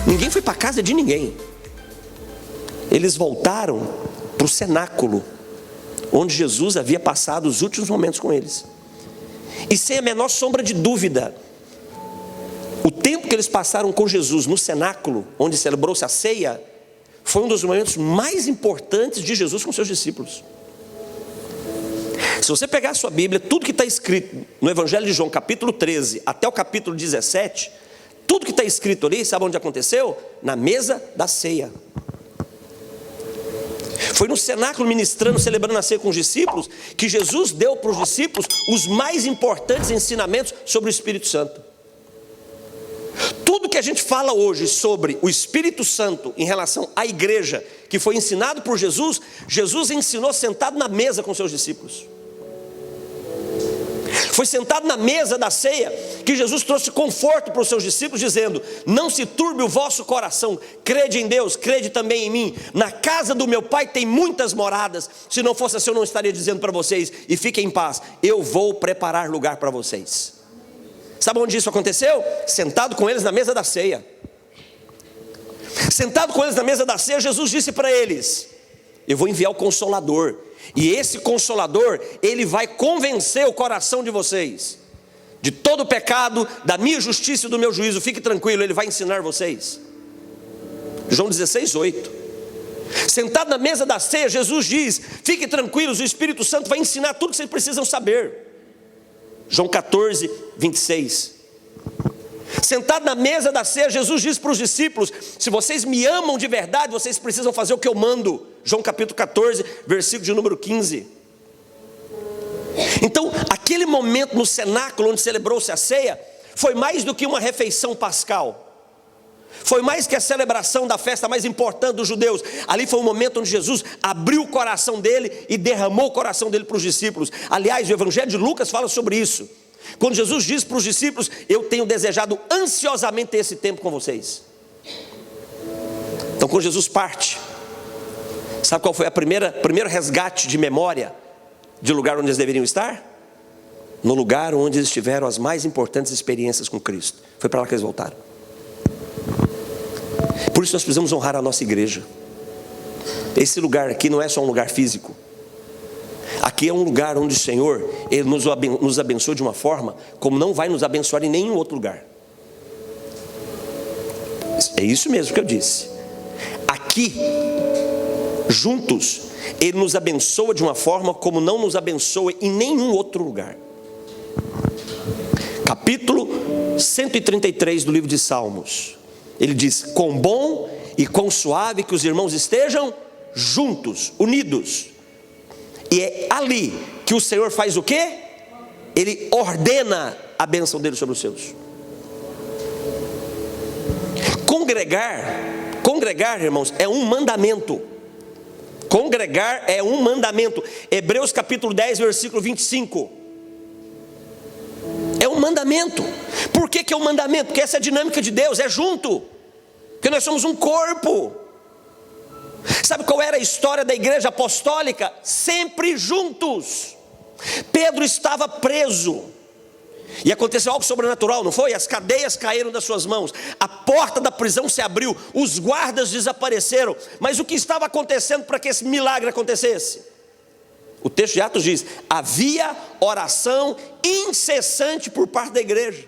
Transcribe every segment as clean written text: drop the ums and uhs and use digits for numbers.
Ninguém foi para a casa de ninguém. Eles voltaram para o cenáculo, onde Jesus havia passado os últimos momentos com eles. E sem a menor sombra de dúvida, o tempo que eles passaram com Jesus no cenáculo, onde celebrou-se a ceia, foi um dos momentos mais importantes de Jesus com seus discípulos. Se você pegar a sua Bíblia, tudo que está escrito no Evangelho de João, capítulo 13, até o capítulo 17, tudo que está escrito ali, sabe onde aconteceu? Na mesa da ceia. Foi no cenáculo ministrando, celebrando a ceia com os discípulos, que Jesus deu para os discípulos os mais importantes ensinamentos sobre o Espírito Santo. Tudo que a gente fala hoje sobre o Espírito Santo em relação à igreja, que foi ensinado por Jesus, Jesus ensinou sentado na mesa com seus discípulos. Foi sentado na mesa da ceia que Jesus trouxe conforto para os seus discípulos, dizendo: não se turbe o vosso coração, crede em Deus, crede também em mim. Na casa do meu Pai tem muitas moradas, se não fosse assim eu não estaria dizendo para vocês, e fiquem em paz, eu vou preparar lugar para vocês. Sabe onde isso aconteceu? Sentado com eles na mesa da ceia. Sentado com eles na mesa da ceia, Jesus disse para eles: eu vou enviar o Consolador, e esse Consolador, ele vai convencer o coração de vocês de todo o pecado, da minha justiça e do meu juízo. Fique tranquilo, ele vai ensinar vocês. João 16:8. Sentado na mesa da ceia, Jesus diz: fiquem tranquilos, o Espírito Santo vai ensinar tudo que vocês precisam saber. João 14:26. Sentado na mesa da ceia, Jesus diz para os discípulos: se vocês me amam de verdade, vocês precisam fazer o que eu mando. João capítulo 14, versículo de número 15. Então, aquele momento no cenáculo onde celebrou-se a ceia, foi mais do que uma refeição pascal. Foi mais que a celebração da festa mais importante dos judeus. Ali foi um momento onde Jesus abriu o coração dele e derramou o coração dele para os discípulos. Aliás, o Evangelho de Lucas fala sobre isso. Quando Jesus diz para os discípulos: eu tenho desejado ansiosamente ter esse tempo com vocês. Então, quando Jesus parte, sabe qual foi o primeiro resgate de memória de lugar onde eles deveriam estar? No lugar onde eles tiveram as mais importantes experiências com Cristo. Foi para lá que eles voltaram. Por isso nós precisamos honrar a nossa igreja. Esse lugar aqui não é só um lugar físico. Aqui é um lugar onde o Senhor, Ele nos abençoa de uma forma como não vai nos abençoar em nenhum outro lugar. É isso mesmo que eu disse. Aqui, juntos, Ele nos abençoa de uma forma como não nos abençoa em nenhum outro lugar. Capítulo 133 do livro de Salmos. Ele diz: quão bom e quão suave que os irmãos estejam juntos, unidos. E é ali que o Senhor faz o quê? Ele ordena a bênção dele sobre os seus. Congregar, irmãos, é um mandamento. Congregar é um mandamento. Hebreus capítulo 10, versículo 25. É um mandamento. Por que é um mandamento? Porque essa é a dinâmica de Deus, é junto. Porque nós somos um corpo. Sabe qual era a história da igreja apostólica? Sempre juntos. Pedro estava preso, e aconteceu algo sobrenatural, não foi? As cadeias caíram das suas mãos, a porta da prisão se abriu, os guardas desapareceram. Mas o que estava acontecendo para que esse milagre acontecesse? O texto de Atos diz: havia oração incessante por parte da igreja.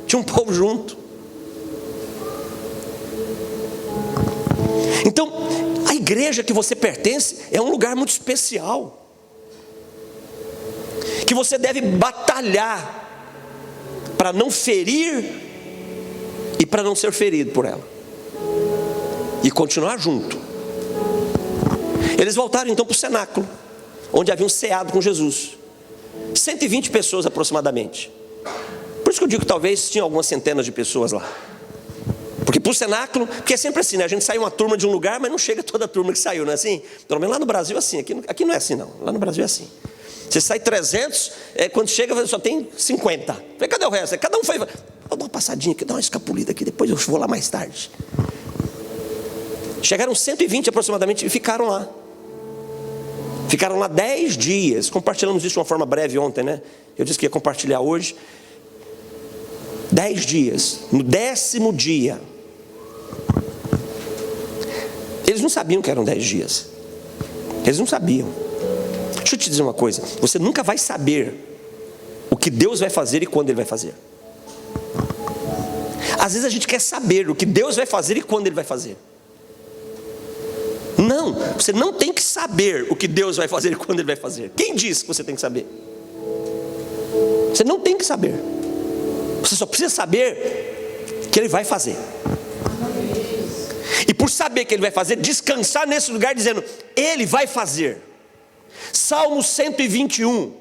Tinha um povo junto. Então, a igreja que você pertence é um lugar muito especial, que você deve batalhar para não ferir e para não ser ferido por ela, e continuar junto. Eles voltaram então para o cenáculo, onde haviam ceado com Jesus. 120 pessoas aproximadamente. Por isso que eu digo que talvez tinha algumas centenas de pessoas lá. Porque para o cenáculo, porque é sempre assim, né? A gente sai uma turma de um lugar, mas não chega toda a turma que saiu, não é assim? Pelo menos lá no Brasil é assim, aqui não é assim não, lá no Brasil é assim. Você sai 300, quando chega só tem 50. Falei, cadê o resto? Cada um foi, vou dar uma passadinha aqui, dar uma escapulida aqui, depois eu vou lá mais tarde. Chegaram 120 aproximadamente e ficaram lá. Ficaram lá 10 dias, compartilhamos isso de uma forma breve ontem, né? Eu disse que ia compartilhar hoje. 10 dias, no 10º dia, eles não sabiam que eram 10 dias. Eles não sabiam. Deixa eu te dizer uma coisa: você nunca vai saber o que Deus vai fazer e quando Ele vai fazer. Às vezes a gente quer saber o que Deus vai fazer e quando Ele vai fazer. Não, você não tem que saber o que Deus vai fazer e quando Ele vai fazer. Quem disse que você tem que saber? Você não tem que saber. Você só precisa saber que Ele vai fazer. E por saber que Ele vai fazer, descansar nesse lugar dizendo: Ele vai fazer. Salmo 121: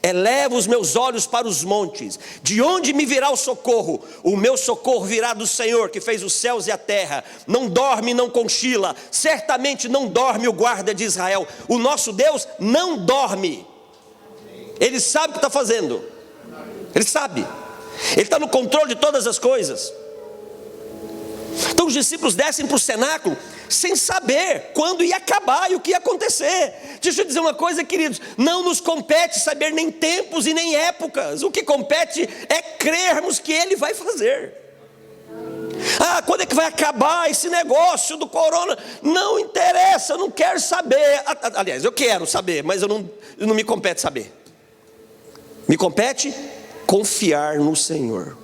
eleva os meus olhos para os montes, de onde me virá o socorro? O meu socorro virá do Senhor, que fez os céus e a terra. Não dorme, não cochila, certamente não dorme o guarda de Israel. O nosso Deus não dorme. Ele sabe o que está fazendo. Ele sabe. Ele está no controle de todas as coisas. Então os discípulos descem para o cenáculo sem saber quando ia acabar e o que ia acontecer. Deixa eu dizer uma coisa, queridos: não nos compete saber nem tempos e nem épocas. O que compete é crermos que Ele vai fazer. Quando é que vai acabar esse negócio do corona? Não interessa, eu não quero saber. Aliás, eu quero saber, mas não me compete saber. Me compete confiar no Senhor.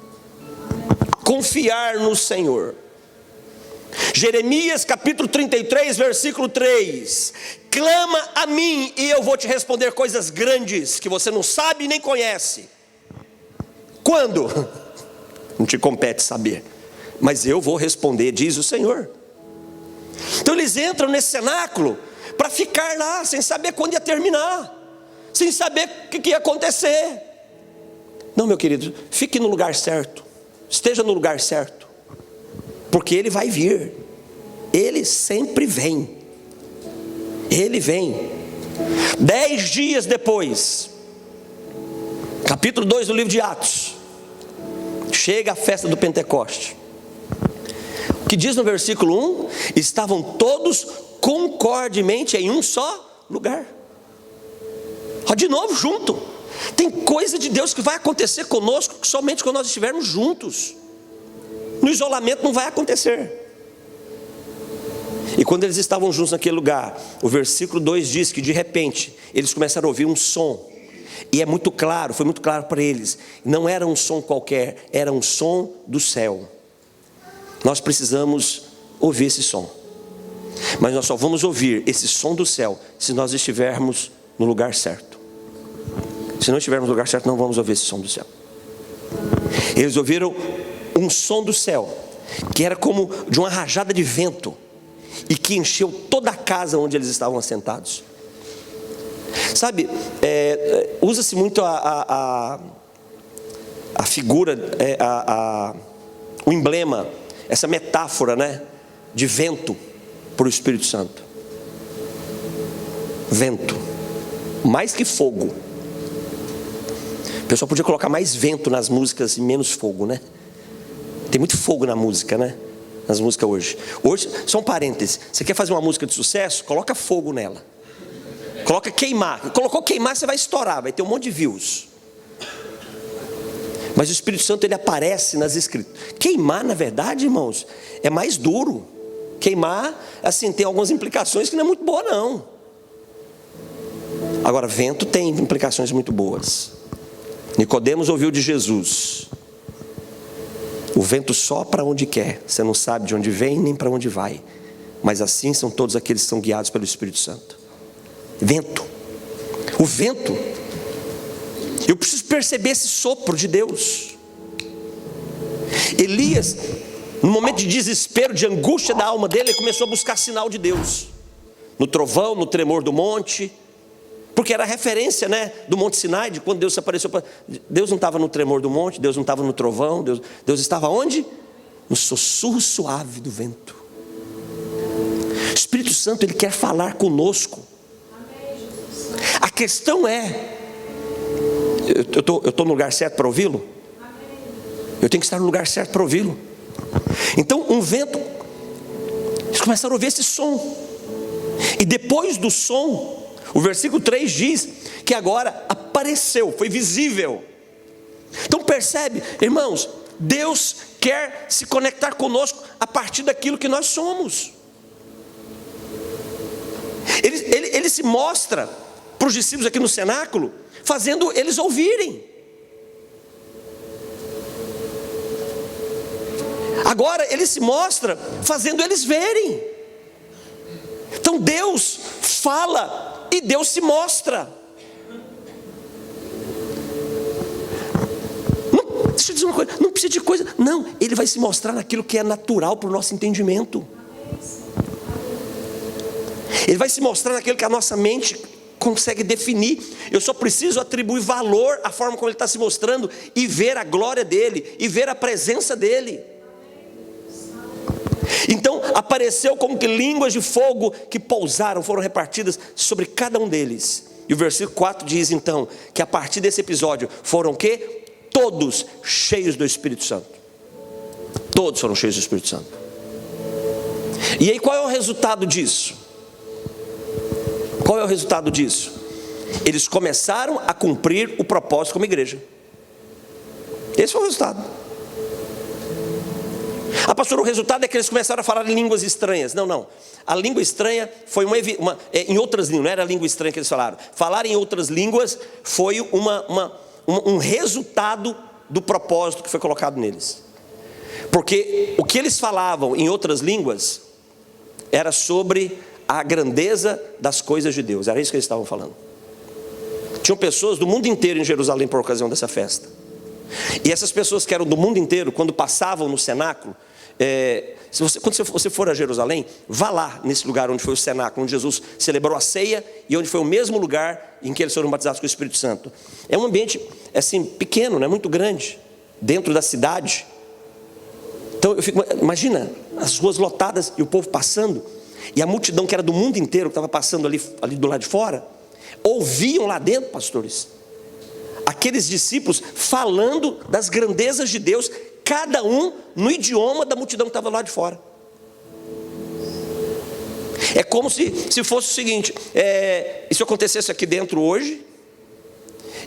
Confiar no Senhor. Jeremias capítulo 33, versículo 3: clama a mim e eu vou te responder coisas grandes que você não sabe nem conhece. Quando? Não te compete saber, mas eu vou responder, diz o Senhor. Então eles entram nesse cenáculo para ficar lá, sem saber quando ia terminar, sem saber o que ia acontecer. Não, meu querido, fique no lugar certo, esteja no lugar certo, porque Ele vai vir. Ele sempre vem. Ele vem. 10 dias depois, capítulo 2 do livro de Atos, chega a festa do Pentecoste. O que diz no versículo 1? Estavam todos concordemente em um só lugar. De novo, junto. Tem coisa de Deus que vai acontecer conosco somente quando nós estivermos juntos. No isolamento não vai acontecer. E quando eles estavam juntos naquele lugar, o versículo 2 diz que de repente eles começaram a ouvir um som. E é muito claro, foi muito claro para eles: não era um som qualquer, era um som do céu. Nós precisamos ouvir esse som, mas nós só vamos ouvir esse som do céu se nós estivermos no lugar certo. Se não estivermos no lugar certo, não vamos ouvir esse som do céu. Eles ouviram um som do céu, que era como de uma rajada de vento, e que encheu toda a casa onde eles estavam assentados. Sabe, usa-se muito a figura, o emblema, essa metáfora, né, de vento para o Espírito Santo. Vento, mais que fogo. O pessoal podia colocar mais vento nas músicas e menos fogo, né? Tem muito fogo na música, né? Nas músicas hoje. Hoje, só um parêntese: você quer fazer uma música de sucesso? Coloca fogo nela. Coloca queimar. Colocou queimar, você vai estourar, vai ter um monte de views. Mas o Espírito Santo, ele aparece nas escrituras. Queimar, na verdade, irmãos, é mais duro. Queimar, assim, tem algumas implicações que não é muito boa, não. Agora, vento tem implicações muito boas. Nicodemos ouviu de Jesus: o vento sopra onde quer, você não sabe de onde vem nem para onde vai, mas assim são todos aqueles que são guiados pelo Espírito Santo. Vento. O vento. Eu preciso perceber esse sopro de Deus. Elias, no momento de desespero, de angústia da alma dele, ele começou a buscar sinal de Deus. No trovão, no tremor do monte. Porque era a referência, né, do Monte Sinai, de quando Deus se apareceu. Deus não estava no tremor do monte, Deus não estava no trovão, Deus estava onde? No sussurro suave do vento. O Espírito Santo, ele quer falar conosco. A questão é: eu estou no lugar certo para ouvi-lo? Eu tenho que estar no lugar certo para ouvi-lo. Então, um vento, eles começaram a ouvir esse som. E depois do som, o versículo 3 diz que agora apareceu, foi visível. Então percebe, irmãos, Deus quer se conectar conosco a partir daquilo que nós somos. Ele se mostra para os discípulos aqui no cenáculo, fazendo eles ouvirem. Agora ele se mostra fazendo eles verem. Então Deus fala e Deus se mostra. Não, deixa eu dizer uma coisa, não precisa de coisa, não, Ele vai se mostrar naquilo que é natural para o nosso entendimento. Ele vai se mostrar naquilo que a nossa mente consegue definir. Eu só preciso atribuir valor à forma como Ele está se mostrando e ver a glória dEle, e ver a presença dEle. Então apareceu como que línguas de fogo que pousaram, foram repartidas sobre cada um deles. E o versículo 4 diz então, que a partir desse episódio, foram o quê? Todos cheios do Espírito Santo. Todos foram cheios do Espírito Santo. E aí qual é o resultado disso? Qual é o resultado disso? Eles começaram a cumprir o propósito como igreja. Esse foi o resultado. Ah, pastor, o resultado é que eles começaram a falar em línguas estranhas. Não. A língua estranha foi em outras línguas, não era a língua estranha que eles falaram. Falar em outras línguas foi um resultado do propósito que foi colocado neles. Porque o que eles falavam em outras línguas era sobre a grandeza das coisas de Deus. Era isso que eles estavam falando. Tinham pessoas do mundo inteiro em Jerusalém por ocasião dessa festa. E essas pessoas que eram do mundo inteiro, quando passavam no cenáculo, quando você for a Jerusalém, vá lá nesse lugar onde foi o cenáculo, onde Jesus celebrou a ceia e onde foi o mesmo lugar em que eles foram batizados com o Espírito Santo. É um ambiente assim pequeno, não é muito grande, dentro da cidade. Então imagina as ruas lotadas e o povo passando, e a multidão que era do mundo inteiro, que estava passando ali do lado de fora, ouviam lá dentro, pastores, aqueles discípulos falando das grandezas de Deus, cada um no idioma da multidão que estava lá de fora. É como se fosse o seguinte, isso acontecesse aqui dentro hoje,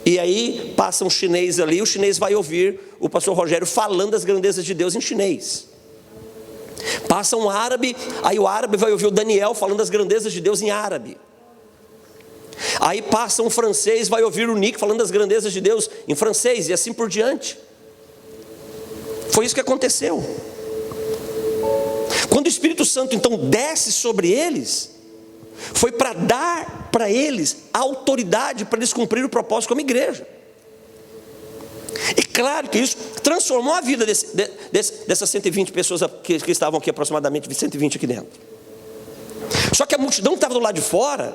e aí passa um chinês ali, o chinês vai ouvir o pastor Rogério falando das grandezas de Deus em chinês. Passa um árabe, aí o árabe vai ouvir o Daniel falando das grandezas de Deus em árabe. Aí passa um francês, vai ouvir o Nick falando das grandezas de Deus em francês, e assim por diante. Foi isso que aconteceu. Quando o Espírito Santo então desce sobre eles, foi para dar para eles a autoridade para eles cumprirem o propósito como igreja. E claro que isso transformou a vida dessas 120 pessoas que estavam aqui, aproximadamente 120 aqui dentro. Só que a multidão que estava do lado de fora,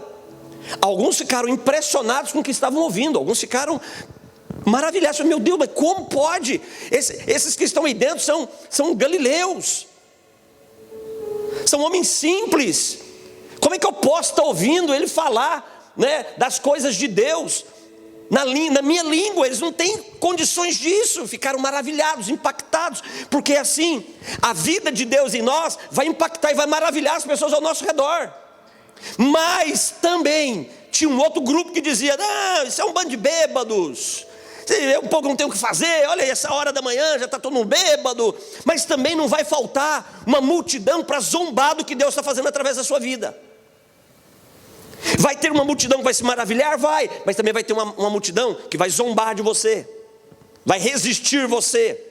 alguns ficaram impressionados com o que estavam ouvindo, alguns ficaram maravilhados. Meu Deus, mas como pode? Esses que estão aí dentro são galileus, são homens simples. Como é que eu posso estar ouvindo ele falar, das coisas de Deus na minha língua? Eles não têm condições disso. Ficaram maravilhados, impactados, porque assim, a vida de Deus em nós vai impactar e vai maravilhar as pessoas ao nosso redor. Mas também tinha um outro grupo que dizia: não, isso é um bando de bêbados, um pouco não tem o que fazer, olha aí, essa hora da manhã já está todo mundo bêbado. Mas também não vai faltar uma multidão para zombar do que Deus está fazendo através da sua vida. Vai ter uma multidão que vai se maravilhar? Vai. Mas também vai ter uma multidão que vai zombar de você, vai resistir você,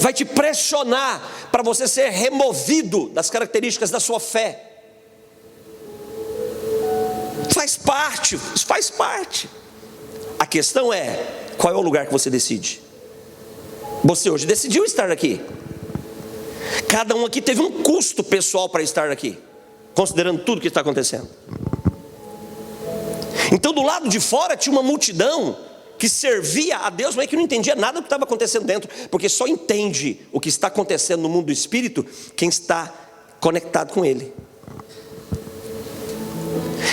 vai te pressionar para você ser removido das características da sua fé. Isso faz parte. A questão é, qual é o lugar que você decide? Você hoje decidiu estar aqui. Cada um aqui teve um custo pessoal para estar aqui, considerando tudo que está acontecendo. Então do lado de fora tinha uma multidão que servia a Deus, mas que não entendia nada do que estava acontecendo dentro, porque só entende o que está acontecendo no mundo do Espírito quem está conectado com Ele.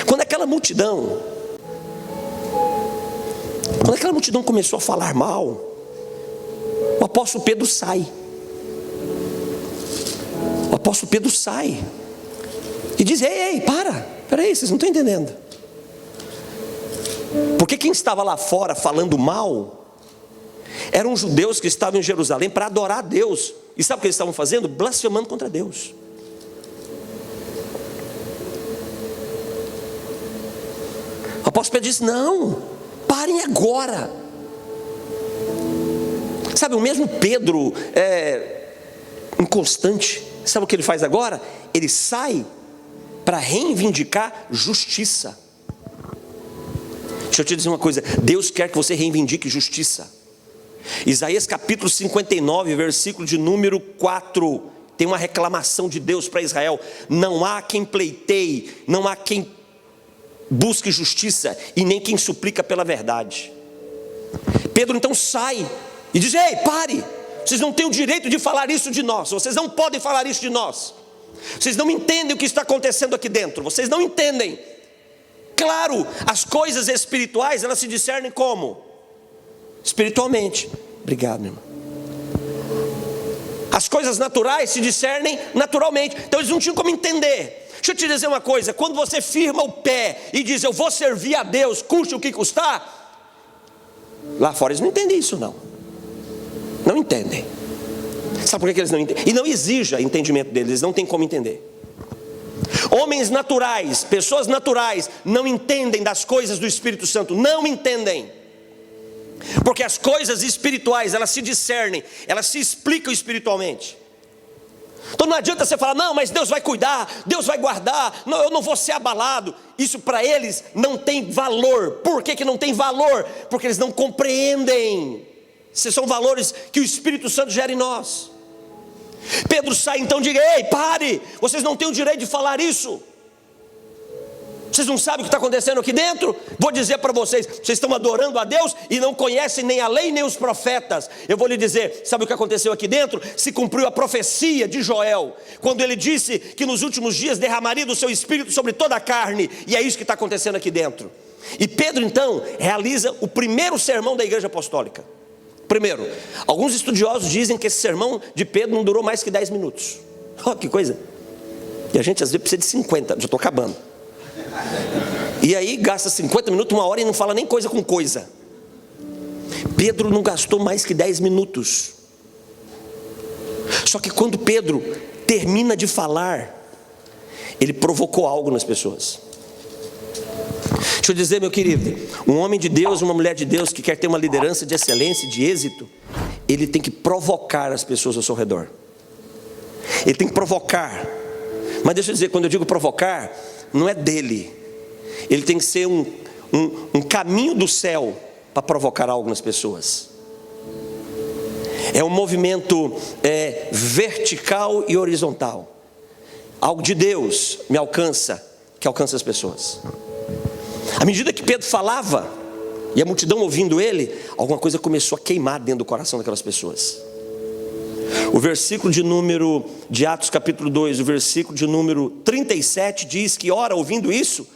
Quando aquela multidão começou a falar mal, o apóstolo Pedro sai. O apóstolo Pedro sai e diz: ei, peraí, vocês não estão entendendo. Porque quem estava lá fora falando mal Eram judeus que estavam em Jerusalém para adorar a Deus. E sabe o que eles estavam fazendo? Blasfemando contra Deus. O apóstolo Pedro disse: não, parem agora. Sabe, o mesmo Pedro inconstante, sabe o que ele faz agora? Ele sai para reivindicar justiça. Deixa eu te dizer uma coisa: Deus quer que você reivindique justiça. Isaías capítulo 59, versículo de número 4, tem uma reclamação de Deus para Israel: não há quem pleiteie, não há quem busque justiça, e nem quem suplica pela verdade. Pedro então sai e diz: ei, pare, vocês não têm o direito de falar isso de nós, vocês não podem falar isso de nós, vocês não entendem o que está acontecendo aqui dentro, vocês não entendem. Claro, as coisas espirituais, elas se discernem como? Espiritualmente. Obrigado, meu irmão. As coisas naturais se discernem naturalmente. Então eles não tinham como entender. Deixa eu te dizer uma coisa: quando você firma o pé e diz: eu vou servir a Deus, custe o que custar, lá fora eles não entendem isso, não. Não entendem. Sabe por que eles não entendem? E não exija entendimento deles, eles não têm como entender. Homens naturais, pessoas naturais, não entendem das coisas do Espírito Santo, não entendem. Porque as coisas espirituais, elas se discernem, elas se explicam espiritualmente. Então não adianta você falar: não, mas Deus vai cuidar, Deus vai guardar, não, eu não vou ser abalado. Isso para eles não tem valor. Por que não tem valor? Porque eles não compreendem. Esses são valores que o Espírito Santo gera em nós. Pedro sai então e diz: ei, pare, vocês não têm o direito de falar isso. Vocês não sabem o que está acontecendo aqui dentro? Vou dizer para vocês: vocês estão adorando a Deus e não conhecem nem a lei nem os profetas. Eu vou lhe dizer: sabe o que aconteceu aqui dentro? Se cumpriu a profecia de Joel, quando ele disse que nos últimos dias derramaria do seu espírito sobre toda a carne. E é isso que está acontecendo aqui dentro. E Pedro então realiza o primeiro sermão da igreja apostólica. Primeiro, alguns estudiosos dizem que esse sermão de Pedro não durou mais que 10 minutos. Olha que coisa. E a gente às vezes precisa de 50, já estou acabando. E aí gasta 50 minutos, 1 hora e não fala nem coisa com coisa. Pedro não gastou mais que 10 minutos. Só que quando Pedro termina de falar, ele provocou algo nas pessoas. Deixa eu dizer, meu querido, um homem de Deus, uma mulher de Deus que quer ter uma liderança de excelência, de êxito, ele tem que provocar as pessoas ao seu redor. Ele tem que provocar. Mas deixa eu dizer, quando eu digo provocar, não é dele. Ele tem que ser um caminho do céu para provocar algo nas pessoas. É um movimento vertical e horizontal. Algo de Deus me alcança, que alcança as pessoas. À medida que Pedro falava, e a multidão ouvindo ele, alguma coisa começou a queimar dentro do coração daquelas pessoas. O versículo de Atos capítulo 2, o versículo de número 37 diz que, ora, ouvindo isso,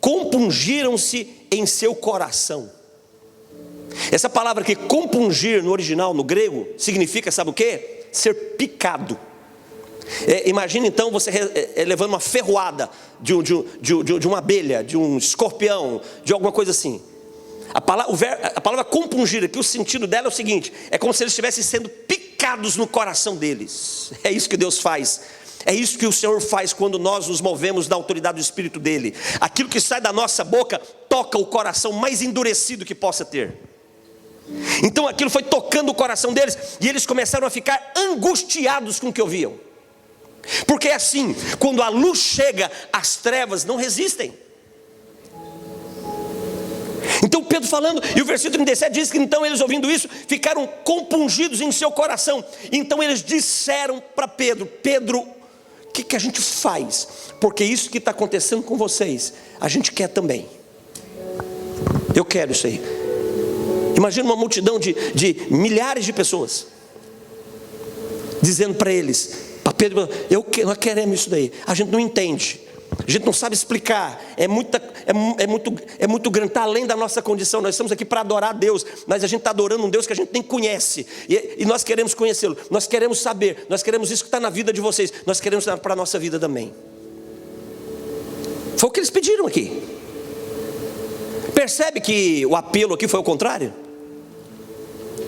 compungiram-se em seu coração. Essa palavra aqui, compungir, no original, no grego, significa, sabe o quê? Ser picado. Imagina então você levando uma ferroada de uma abelha, de um escorpião, de alguma coisa assim. A palavra compungir aqui, o sentido dela é o seguinte: é como se eles estivessem sendo picados no coração deles. É isso que Deus faz. É isso que o Senhor faz quando nós nos movemos da autoridade do Espírito dele. Aquilo que sai da nossa boca toca o coração mais endurecido que possa ter. Então aquilo foi tocando o coração deles, e eles começaram a ficar angustiados com o que ouviam. Porque é assim, quando a luz chega, as trevas não resistem. Então Pedro falando, e o versículo 37 diz que então eles, ouvindo isso, ficaram compungidos em seu coração. Então eles disseram para Pedro: Pedro, o que a gente faz? Porque isso que está acontecendo com vocês, a gente quer também. Eu quero isso aí. Imagina uma multidão de milhares de pessoas dizendo para eles: para Pedro, nós queremos isso daí. A gente não entende, a gente não sabe explicar, é muito grande, está além da nossa condição. Nós estamos aqui para adorar a Deus, mas a gente está adorando um Deus que a gente nem conhece, e nós queremos conhecê-lo, nós queremos saber, nós queremos isso que está na vida de vocês, nós queremos para a nossa vida também. Foi o que eles pediram aqui. Percebe que o apelo aqui foi o contrário?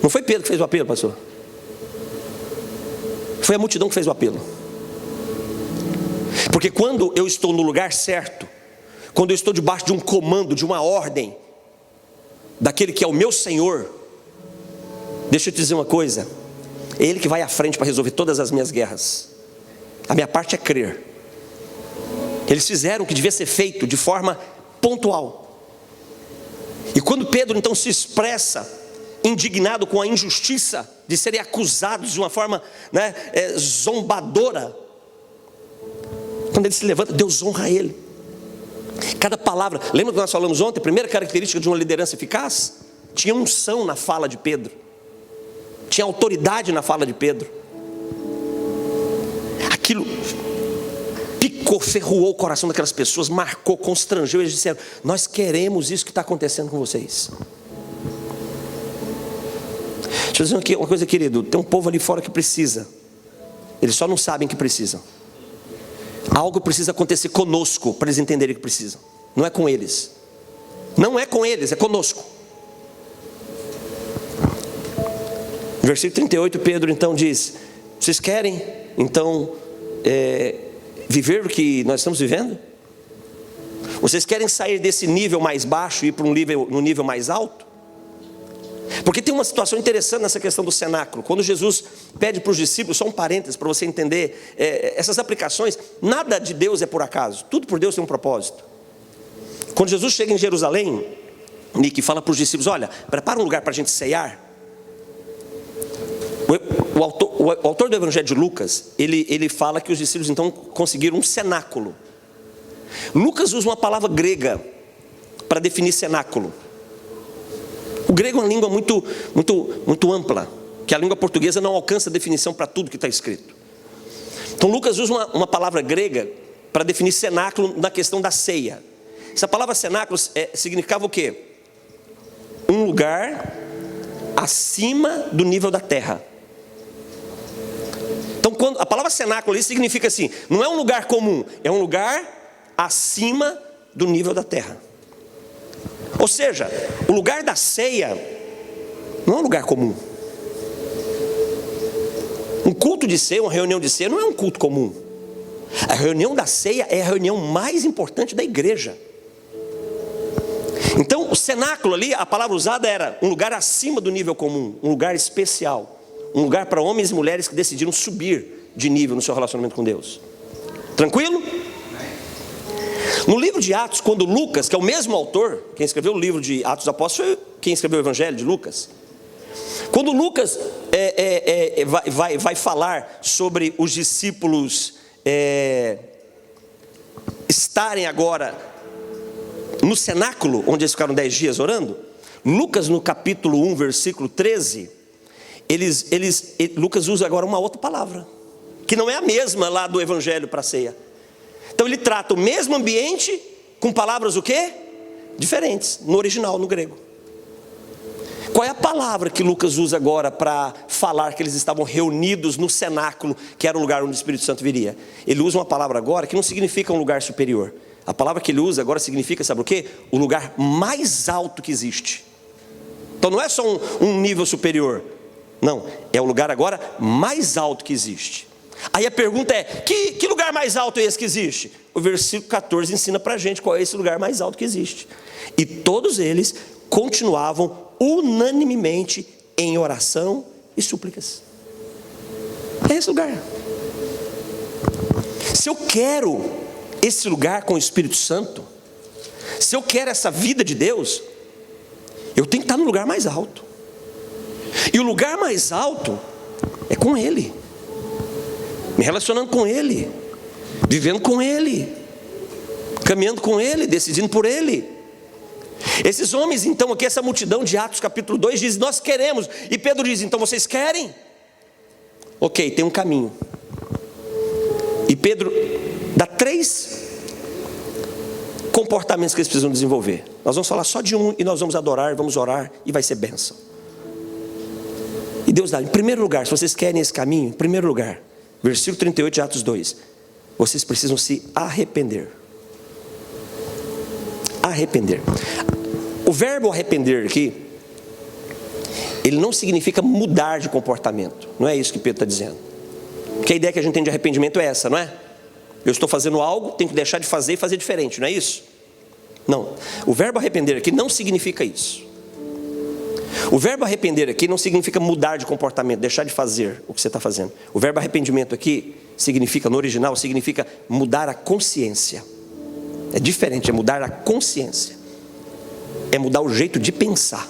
Não foi Pedro que fez o apelo, pastor. Foi a multidão que fez o apelo. Porque quando eu estou no lugar certo, quando eu estou debaixo de um comando, de uma ordem, daquele que é o meu Senhor, deixa eu te dizer uma coisa, é Ele que vai à frente para resolver todas as minhas guerras. A minha parte é crer. Eles fizeram o que devia ser feito de forma pontual. E quando Pedro então se expressa, indignado com a injustiça de serem acusados de uma forma zombadora, quando ele se levanta, Deus honra ele. Cada palavra, lembra que nós falamos ontem? A primeira característica de uma liderança eficaz, tinha unção na fala de Pedro, tinha autoridade na fala de Pedro. Aquilo picou, ferroou o coração daquelas pessoas, marcou, constrangeu. Eles disseram: nós queremos isso que está acontecendo com vocês. Deixa eu dizer aqui uma coisa, querido, tem um povo ali fora que precisa, eles só não sabem que precisam. Algo precisa acontecer conosco para eles entenderem que precisam. Não é com eles. Não é com eles, é conosco. No versículo 38, Pedro então diz: vocês querem então viver o que nós estamos vivendo? Vocês querem sair desse nível mais baixo e ir para um nível mais alto? Porque tem uma situação interessante nessa questão do cenáculo. Quando Jesus pede para os discípulos, só um parênteses para você entender essas aplicações, nada de Deus é por acaso, tudo por Deus tem um propósito. Quando Jesus chega em Jerusalém, Nick fala para os discípulos: olha, prepara um lugar para a gente ceiar. O autor do Evangelho de Lucas, ele fala que os discípulos então conseguiram um cenáculo. Lucas usa uma palavra grega para definir cenáculo. O grego é uma língua muito ampla, que a língua portuguesa não alcança definição para tudo que está escrito. Então Lucas usa uma palavra grega para definir cenáculo na questão da ceia. Essa palavra cenáculo significava o quê? Um lugar acima do nível da terra. Então quando a palavra cenáculo ali significa assim, não é um lugar comum, é um lugar acima do nível da terra. Ou seja, o lugar da ceia não é um lugar comum. Um culto de ceia, uma reunião de ceia não é um culto comum. A reunião da ceia é a reunião mais importante da igreja. Então o cenáculo ali, a palavra usada era um lugar acima do nível comum, um lugar especial, um lugar para homens e mulheres que decidiram subir de nível no seu relacionamento com Deus. Tranquilo? No livro de Atos, quando Lucas, que é o mesmo autor, quem escreveu o livro de Atos dos Apóstolos foi quem escreveu o Evangelho de Lucas. Quando Lucas vai falar sobre os discípulos estarem agora no cenáculo, onde eles ficaram 10 dias orando, Lucas no capítulo 1, versículo 13, Lucas usa agora uma outra palavra, que não é a mesma lá do Evangelho para a ceia. Então ele trata o mesmo ambiente com palavras o quê? Diferentes, no original, no grego. Qual é a palavra que Lucas usa agora para falar que eles estavam reunidos no cenáculo, que era o lugar onde o Espírito Santo viria? Ele usa uma palavra agora que não significa um lugar superior. A palavra que ele usa agora significa, sabe o quê? O lugar mais alto que existe. Então não é só um nível superior. Não, é o lugar agora mais alto que existe. Aí a pergunta é, que lugar mais alto é esse que existe? O versículo 14 ensina para a gente qual é esse lugar mais alto que existe. E todos eles continuavam unanimemente em oração e súplicas. É esse lugar. Se eu quero esse lugar com o Espírito Santo, se eu quero essa vida de Deus, eu tenho que estar no lugar mais alto. E o lugar mais alto é com Ele, me relacionando com Ele, vivendo com Ele, caminhando com Ele, decidindo por Ele. Esses homens então aqui, essa multidão de Atos capítulo 2 diz: nós queremos. E Pedro diz: então vocês querem? Ok, tem um caminho. E Pedro dá 3 comportamentos que eles precisam desenvolver. Nós vamos falar só de um e nós vamos adorar, vamos orar e vai ser bênção. E Deus dá, em primeiro lugar, se vocês querem esse caminho, em primeiro lugar, versículo 38 de Atos 2, vocês precisam se arrepender. Arrepender. O verbo arrepender aqui, ele não significa mudar de comportamento. Não é isso que Pedro está dizendo. Porque a ideia que a gente tem de arrependimento é essa, não é? Eu estou fazendo algo, tenho que deixar de fazer e fazer diferente, não é isso? Não, o verbo arrepender aqui não significa isso. O verbo arrepender aqui não significa mudar de comportamento, deixar de fazer o que você está fazendo. O verbo arrependimento aqui significa, no original, significa mudar a consciência. É diferente, é mudar a consciência. É mudar o jeito de pensar.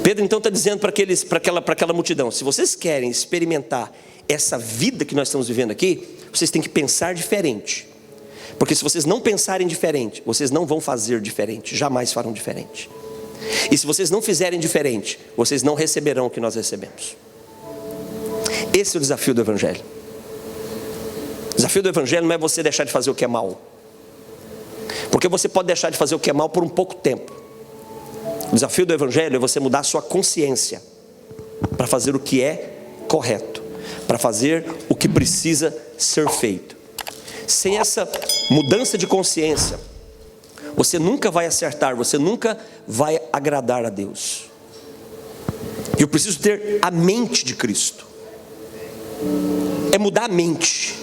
Pedro então está dizendo para aquela multidão: se vocês querem experimentar essa vida que nós estamos vivendo aqui, vocês têm que pensar diferente. Porque se vocês não pensarem diferente, vocês não vão fazer diferente, jamais farão diferente. E se vocês não fizerem diferente, vocês não receberão o que nós recebemos. Esse é o desafio do Evangelho. O desafio do Evangelho não é você deixar de fazer o que é mal, porque você pode deixar de fazer o que é mal por um pouco tempo. O desafio do Evangelho é você mudar a sua consciência para fazer o que é correto, para fazer o que precisa ser feito. Sem essa mudança de consciência, você nunca vai acertar, você nunca vai agradar a Deus. Eu preciso ter a mente de Cristo. É mudar a mente.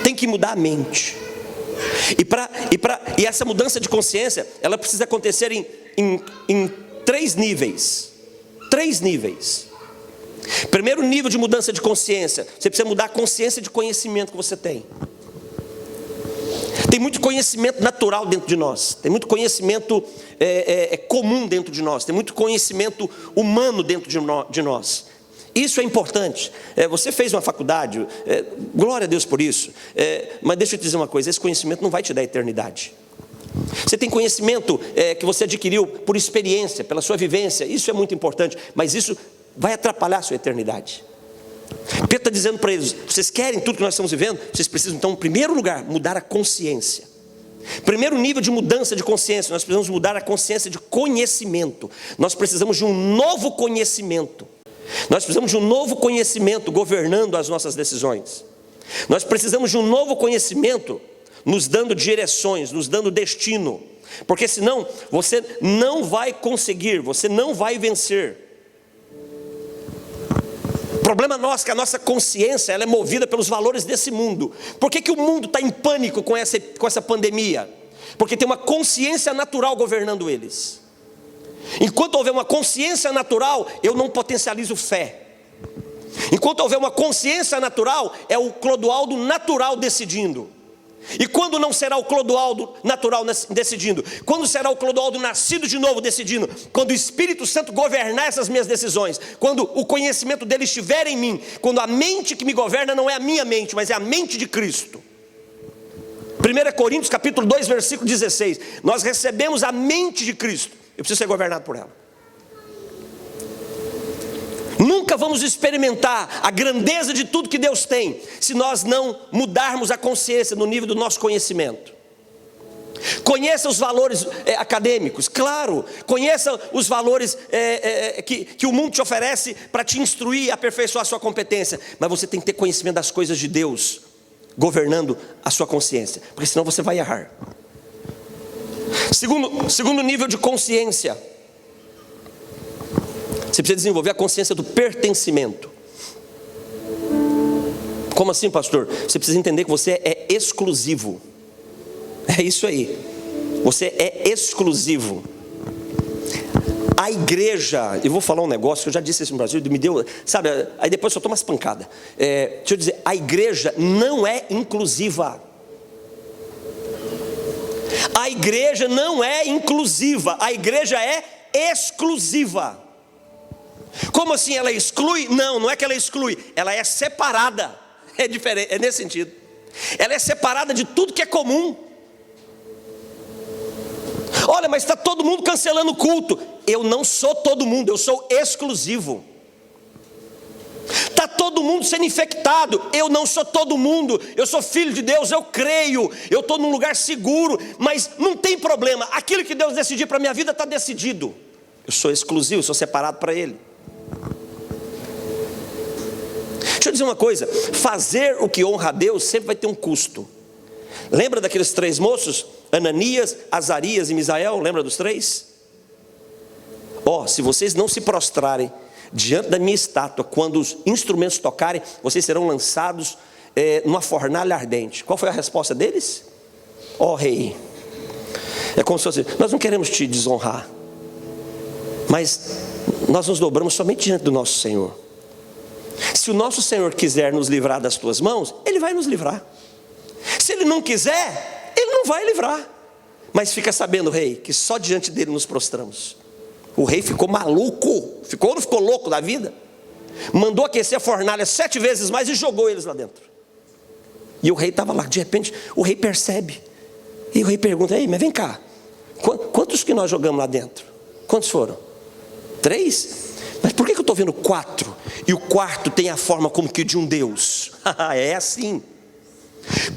Tem que mudar a mente. E essa mudança de consciência, ela precisa acontecer em 3 níveis. 3 níveis. Primeiro nível de mudança de consciência, você precisa mudar a consciência de conhecimento que você tem. Tem muito conhecimento natural dentro de nós, tem muito conhecimento comum dentro de nós, tem muito conhecimento humano dentro de nós. Isso é importante. Você fez uma faculdade, glória a Deus por isso, mas deixa eu te dizer uma coisa: esse conhecimento não vai te dar eternidade. Você tem conhecimento que você adquiriu por experiência, pela sua vivência, isso é muito importante, mas isso vai atrapalhar a sua eternidade. Pedro está dizendo para eles: vocês querem tudo que nós estamos vivendo? Vocês precisam então, em primeiro lugar, mudar a consciência. Primeiro nível de mudança de consciência, nós precisamos mudar a consciência de conhecimento. Nós precisamos de um novo conhecimento. Nós precisamos de um novo conhecimento governando as nossas decisões. Nós precisamos de um novo conhecimento nos dando direções, nos dando destino. Porque senão você não vai conseguir, você não vai vencer. O problema nosso é que a nossa consciência ela é movida pelos valores desse mundo. Por que o mundo está em pânico com essa pandemia? Porque tem uma consciência natural governando eles. Enquanto houver uma consciência natural, eu não potencializo fé. Enquanto houver uma consciência natural, é o Clodoaldo natural decidindo. E quando não será o Clodoaldo natural decidindo? Quando será o Clodoaldo nascido de novo decidindo? Quando o Espírito Santo governar essas minhas decisões, quando o conhecimento dele estiver em mim, quando a mente que me governa não é a minha mente, mas é a mente de Cristo. 1 Coríntios capítulo 2 versículo 16, nós recebemos a mente de Cristo. Eu preciso ser governado por ela. Nunca vamos experimentar a grandeza de tudo que Deus tem se nós não mudarmos a consciência no nível do nosso conhecimento. Conheça os valores acadêmicos, claro. Conheça os valores que o mundo te oferece para te instruir e aperfeiçoar a sua competência. Mas você tem que ter conhecimento das coisas de Deus governando a sua consciência, porque senão você vai errar. Segundo nível de consciência, você precisa desenvolver a consciência do pertencimento. Como assim, pastor? Você precisa entender que você é exclusivo. É isso aí. Você é exclusivo. A igreja, eu vou falar um negócio que eu já disse isso no Brasil, me deu, sabe, aí depois só toma umas pancadas. Deixa eu dizer, a igreja não é inclusiva. A igreja não é inclusiva, a igreja é exclusiva. Como assim ela exclui? Não é que ela exclui, ela é separada. É diferente, é nesse sentido. Ela é separada de tudo que é comum. Olha, mas está todo mundo cancelando o culto. Eu não sou todo mundo, eu sou exclusivo. Está todo mundo sendo infectado. Eu não sou todo mundo, eu sou filho de Deus, eu creio, eu estou num lugar seguro. Mas não tem problema, aquilo que Deus decidir para a minha vida está decidido. Eu sou exclusivo, sou separado para Ele. Deixa eu dizer uma coisa: fazer o que honra a Deus sempre vai ter um custo. Lembra daqueles 3 moços? Ananias, Azarias e Misael, lembra dos 3? se vocês não se prostrarem diante da minha estátua, quando os instrumentos tocarem, vocês serão lançados numa fornalha ardente. Qual foi a resposta deles? Rei, é como se fosse: nós não queremos te desonrar, mas nós nos dobramos somente diante do nosso Senhor. Se o nosso Senhor quiser nos livrar das tuas mãos, Ele vai nos livrar. Se Ele não quiser, Ele não vai livrar. Mas fica sabendo, rei, que só diante dele nos prostramos. O rei ficou maluco, não ficou louco da vida? Mandou aquecer a fornalha 7 vezes mais e jogou eles lá dentro. E o rei estava lá, de repente o rei percebe. E o rei pergunta: mas vem cá, quantos que nós jogamos lá dentro? Quantos foram? 3? Mas por que eu estou vendo 4? E o quarto tem a forma como que de um Deus. É assim.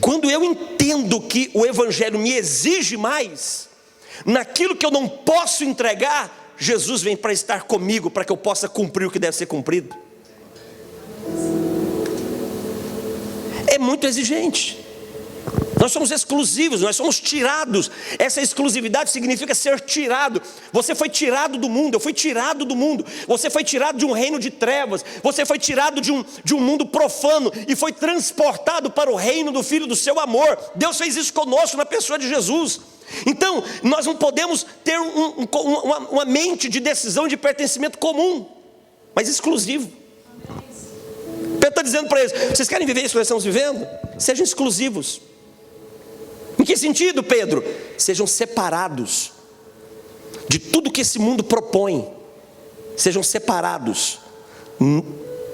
Quando eu entendo que o Evangelho me exige mais, naquilo que eu não posso entregar, Jesus vem para estar comigo, para que eu possa cumprir o que deve ser cumprido. É muito exigente. Nós somos exclusivos, nós somos tirados. Essa exclusividade significa ser tirado. Você foi tirado do mundo, eu fui tirado do mundo. Você foi tirado de um reino de trevas. Você foi tirado de um mundo profano e foi transportado para o reino do Filho do seu amor. Deus fez isso conosco na pessoa de Jesus. Então, nós não podemos ter uma mente de decisão de pertencimento comum, mas exclusivo. Pedro está dizendo para eles: vocês querem viver isso que nós estamos vivendo? Sejam exclusivos. Em que sentido, Pedro? Sejam separados de tudo que esse mundo propõe. Sejam separados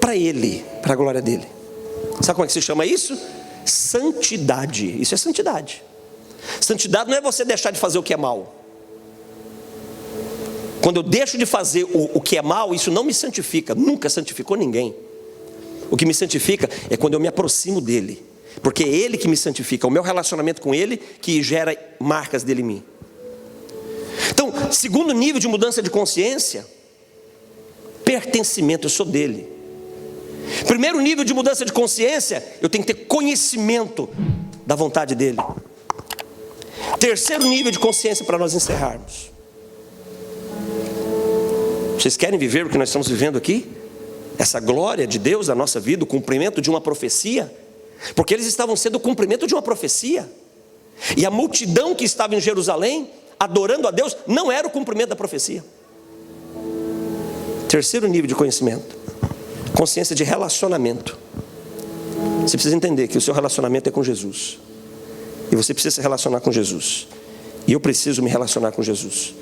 para Ele, para a glória dEle. Sabe como é que se chama isso? Santidade. Isso é santidade. Santidade não é você deixar de fazer o que é mal. Quando eu deixo de fazer o que é mal, isso não me santifica. Nunca santificou ninguém. O que me santifica é quando eu me aproximo dEle, porque é Ele que me santifica. O meu relacionamento com Ele que gera marcas dEle em mim. Então, segundo nível de mudança de consciência, pertencimento. Eu sou dEle. Primeiro nível de mudança de consciência, eu tenho que ter conhecimento da vontade dEle. Terceiro nível de consciência, para nós encerrarmos. Vocês querem viver o que nós estamos vivendo aqui? Essa glória de Deus na nossa vida, o cumprimento de uma profecia? Porque eles estavam sendo o cumprimento de uma profecia. E a multidão que estava em Jerusalém, adorando a Deus, não era o cumprimento da profecia. Terceiro nível de conhecimento, consciência de relacionamento. Você precisa entender que o seu relacionamento é com Jesus. E você precisa se relacionar com Jesus. E eu preciso me relacionar com Jesus.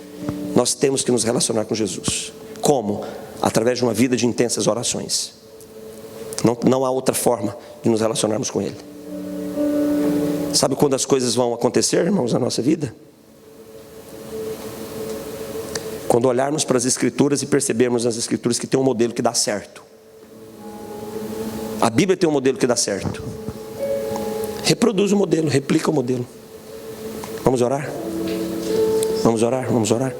Nós temos que nos relacionar com Jesus. Como? Através de uma vida de intensas orações. Não há outra forma de nos relacionarmos com Ele. Sabe quando as coisas vão acontecer, irmãos, na nossa vida? Quando olharmos para as Escrituras e percebermos nas Escrituras que tem um modelo que dá certo. A Bíblia tem um modelo que dá certo. Reproduz o modelo, replica o modelo. Vamos orar? Vamos orar, vamos orar.